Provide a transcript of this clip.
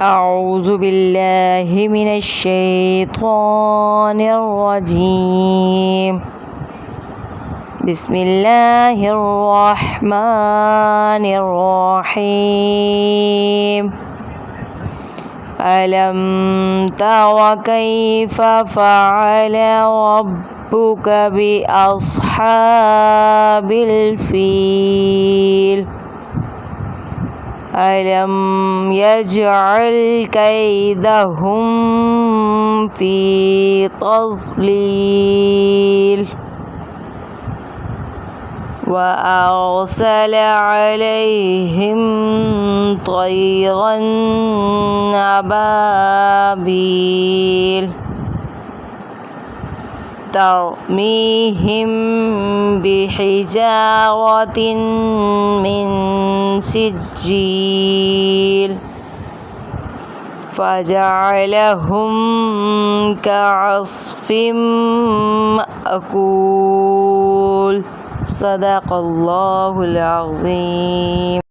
أعوذ بالله من الشيطان الرجيم. بسم الله الرحمن الرحيم. ألم تر كيف فعل ربك بأصحاب الفيل ألم يجعل كيدهم في تضليل وأرسل عليهم طيرا أبابيل ترميهم بحجارة من سجيل فجعلهم كعصف مأكول. صدق الله العظيم.